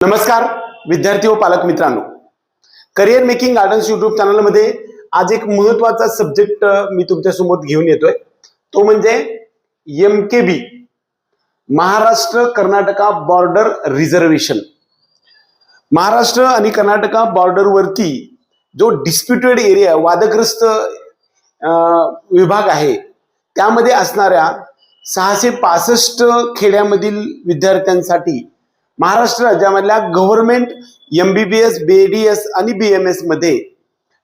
नमस्कार विद्यार्थी व पालक मित्रांनो, करिअर मेकिंग गार्डन्स यूट्यूब चॅनलमध्ये आज एक महत्त्वाचा सब्जेक्ट मी तुमच्यासमोर घेऊन येतोय। तो म्हणजे MKB Maharashtra Karnataka border reservation. Maharashtra आणि कर्नाटका बॉर्डरवरती जो डिस्प्युटेड एरिया वादग्रस्त विभाग आहे त्यामध्ये असणाऱ्या 665 खेड्यामधील विद्यार्थ्यांसाठी महाराष्ट्र राज्यामधल्या गव्हर्नमेंट MBBS, BDS आणि BMS मध्ये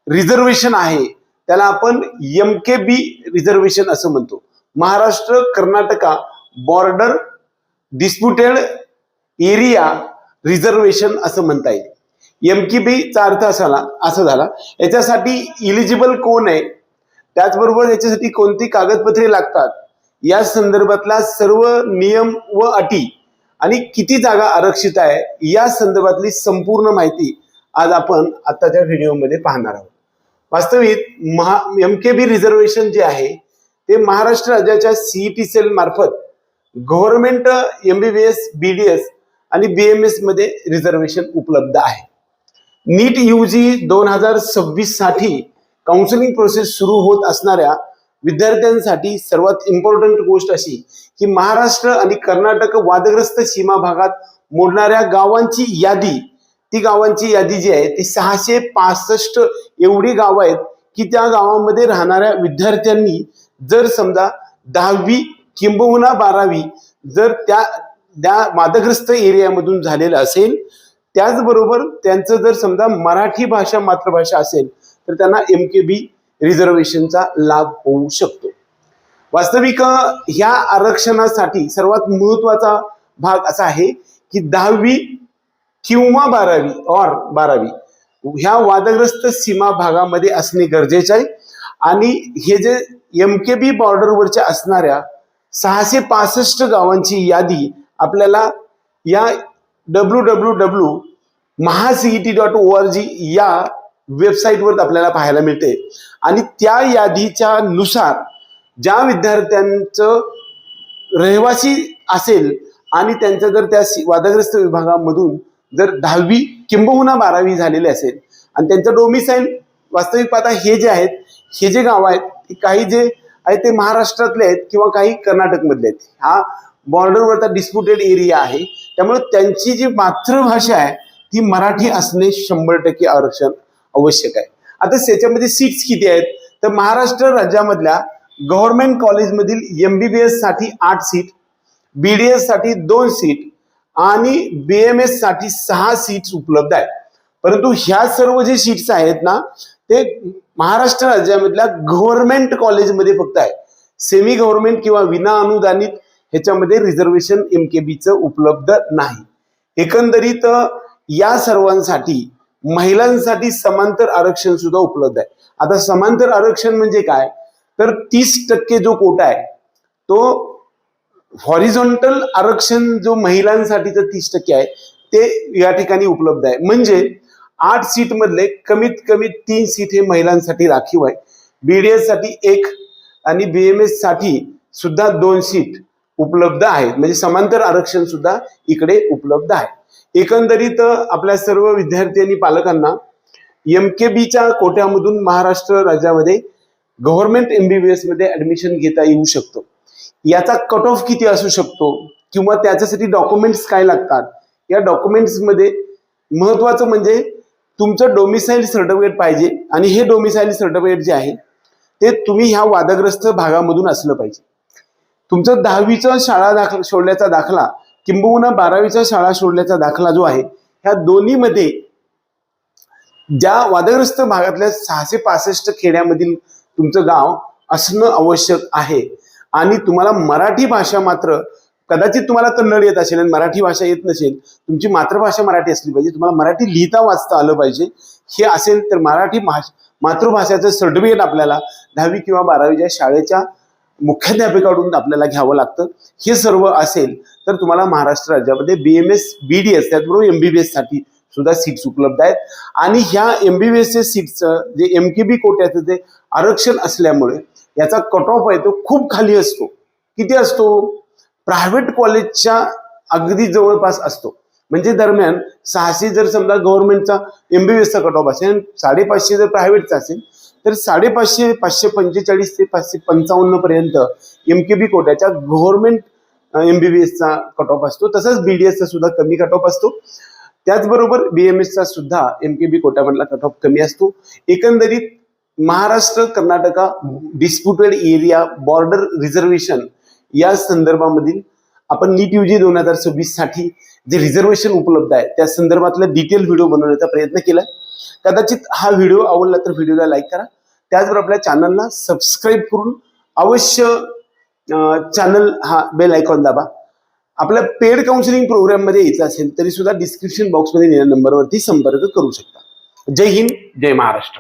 रिझर्वेशन आहे, त्याला आपण MKB रिझर्वेशन असं म्हणतो। Maharashtra Karnataka border disputed area reservation असं म्हणता येईल। MKB चा अर्थ असा झाला याच्यासाठी इलिजिबल कोण आहे, त्याचबरोबर याच्यासाठी कोणती कागदपत्रे लागतात, या संदर्भातला सर्व नियम व अटी आणि किती जागा आरक्षित आहे या संदर्भातली संपूर्ण माहिती आज आपण आताच्या व्हिडिओमध्ये पाहणार आहोत। वास्तविक MKB रिझर्वेशन जे आहे ते महाराष्ट्र राज्याच्या CET सेल मार्फत गव्हर्नमेंट MBBS, BDS आणि BMS मध्ये रिझर्वेशन उपलब्ध आहे। नीट UG 2026 साठी काउन्सिलिंग प्रोसेस सुरू होत असणाऱ्या विद्यार्थ्यांसाठी सर्वात इम्पॉर्टंट गोष्ट अशी की महाराष्ट्र आणि कर्नाटक वादग्रस्त सीमा भागात मोडणाऱ्या गावांची यादी, ती गावांची यादी जी आहे ती 665 एवढी गाव आहेत की त्या गावांमध्ये राहणाऱ्या विद्यार्थ्यांनी जर समजा 10वी किंबहुना 12वी जर त्या वादग्रस्त एरियामधून झालेलं असेल, त्याचबरोबर त्यांचं जर समजा मराठी भाषा मातृभाषा असेल तर त्यांना MKB रिझर्वेशनचा लाभ होऊ शकतो। वास्तविक ह्या आरक्षणासाठी सर्वात महत्त्वाचा भाग असा आहे की 10वी किंवा 12वी ह्या वादग्रस्त सीमा भागामध्ये असणे गरजेचे आहे। आणि हे जे MKB बॉर्डरवरच्या असणाऱ्या 665 गावांची यादी आपल्याला या www.mahacet.org या वेबसाईटवर आपल्याला पाहायला मिळते। आणि त्या यादीच्या नुसार ज्या विद्यार्थ्यांचं रहिवासी असेल आणि त्यांचं जर त्या वादग्रस्त विभागामधून जर 10वी किंबहुना 12वी झालेले असेल आणि त्यांचं डोमिसाईल वास्तविक पाहता हे जे आहेत, हे जे गाव आहेत काही जे आहेत ते महाराष्ट्रातले आहेत किंवा काही कर्नाटकमधले आहेत। हा बॉर्डरवरचा डिस्प्युटेड एरिया आहे, त्यामुळे त्यांची जी मातृभाषा आहे ती मराठी असणे 100% आरक्षण आवश्यक आहे। आता त्याच्यामध्ये सीट्स किती आहेत तर महाराष्ट्र राज्यामधल्या गव्हर्नमेंट कॉलेजमधील MBBS साठी 8 सीट, BDS साठी 2 सीट आणि BMS साठी 6 सीट्स उपलब्ध आहेत। परंतु ह्या सर्व जे सीट्स आहेत ना ते महाराष्ट्र राज्यामधल्या गव्हर्नमेंट कॉलेजमध्ये फक्त आहे। सेमी गव्हर्नमेंट किंवा विना अनुदानित ह्याच्यामध्ये रिझर्वेशन MKBचं उपलब्ध नाही। एकंदरीत या सर्वांसाठी महिलांसाठी समांतर आरक्षण सुद्धा उपलब्ध आहे। आता समांतर आरक्षण म्हणजे काय तर 30% जो कोटा आहे तो हॉरिझॉन्टल आरक्षण जो महिलांसाठीचं 30% आहे ते या ठिकाणी उपलब्ध आहे। म्हणजे 8 सीट मधले कमीत कमी 3 सीट हे महिलांसाठी राखीव आहे। BDS साठी 1 आणि BMS साठी सुद्धा 2 सीट उपलब्ध आहेत, म्हणजे समांतर आरक्षण सुद्धा इकडे उपलब्ध आहे। एकंदरीत आपल्या सर्व विद्यार्थी आणि पालकांना MKBच्या कोट्यामधून महाराष्ट्र राज्यामध्ये गव्हर्नमेंट MBBS मध्ये ऍडमिशन घेता येऊ शकतो। याचा कट ऑफ किती असू शकतो किंवा त्याच्यासाठी डॉक्युमेंट्स काय लागतात, या डॉक्युमेंट्स मध्ये महत्त्वाचं म्हणजे तुमचं डोमिसाईल सर्टिफिकेट पाहिजे आणि हे डोमिसाईल सर्टिफिकेट जे आहे ते तुम्ही ह्या वादग्रस्त भागामधून असलं पाहिजे। तुमचं 10वीचा शाळा सोडल्याचा दाखला किंबहुना 12वीचा शाळा सोडल्याचा दाखला जो आहे ह्या दोन्हीमध्ये ज्या वादग्रस्त भागातल्या 665 खेड्यामधील तुमचं गाव असणं आवश्यक आहे। आणि तुम्हाला मराठी भाषा मात्र कदाचित तुम्हाला कन्नड येत असेल आणि मराठी भाषा येत नसेल, तुमची मातृभाषा मराठी असली पाहिजे, तुम्हाला मराठी लिहिता वाचता आलं पाहिजे, हे असेल तर मराठी मातृभाषेचं सर्टिफिकेट आपल्याला 10वी किंवा 12वीच्या शाळेच्या मुख्याध्यापकाकडून आपल्याला घ्यावं लागतं। हे सर्व असेल तर तुम्हाला महाराष्ट्र राज्यामध्ये BMS, BDS त्याचबरोबर MBBS साठी सुद्धा सीट्स उपलब्ध आहेत। आणि ह्या MBBS सीट्सचं जे MKB कोट्याचं जे आरक्षण असल्यामुळे याचा कट ऑफ आहे तो खूप खाली असतो। किती असतो? प्रायव्हेट कॉलेजच्या अगदी जवळपास असतो। म्हणजे दरम्यान 600 जर समजा गव्हर्नमेंटचा MBBSचा कट ऑफ असेल, 550 जर प्रायव्हेटचा असेल, तर 550, 545 ते 555 पर्यंत MKB कोट्याच्या गव्हर्नमेंट MBBSचा कट ऑफ असतो. तसंच BDSचा सुद्धा कमी कट ऑफ असतो. त्याचबरोबर BMSचा सुद्धा MKB कोट्यामधला कट ऑफ कमी असतो. एकंदरीत Maharashtra Karnataka disputed area border reservation या संदर्भामधील आपण नीट UG 2026 साठी जे रिझर्वेशन उपलब्ध आहे त्या संदर्भातला डिटेल व्हिडिओ बनवण्याचा प्रयत्न केलाय. कदाचित हा व्हिडिओ आवडला तर व्हिडिओला लाईक करा. त्याचबरोबर आपल्या चॅनलला सबस्क्राईब करून अवश्य चॅनल हा बेल आयकॉन दाबा. आपल्या पेड काउन्सिलिंग प्रोग्राम मध्ये यायचं असेल तरी सुद्धा डिस्क्रिप्शन बॉक्समध्ये दिलेल्या नंबरवरती संपर्क करू शकता. जय हिंद, जय महाराष्ट्र.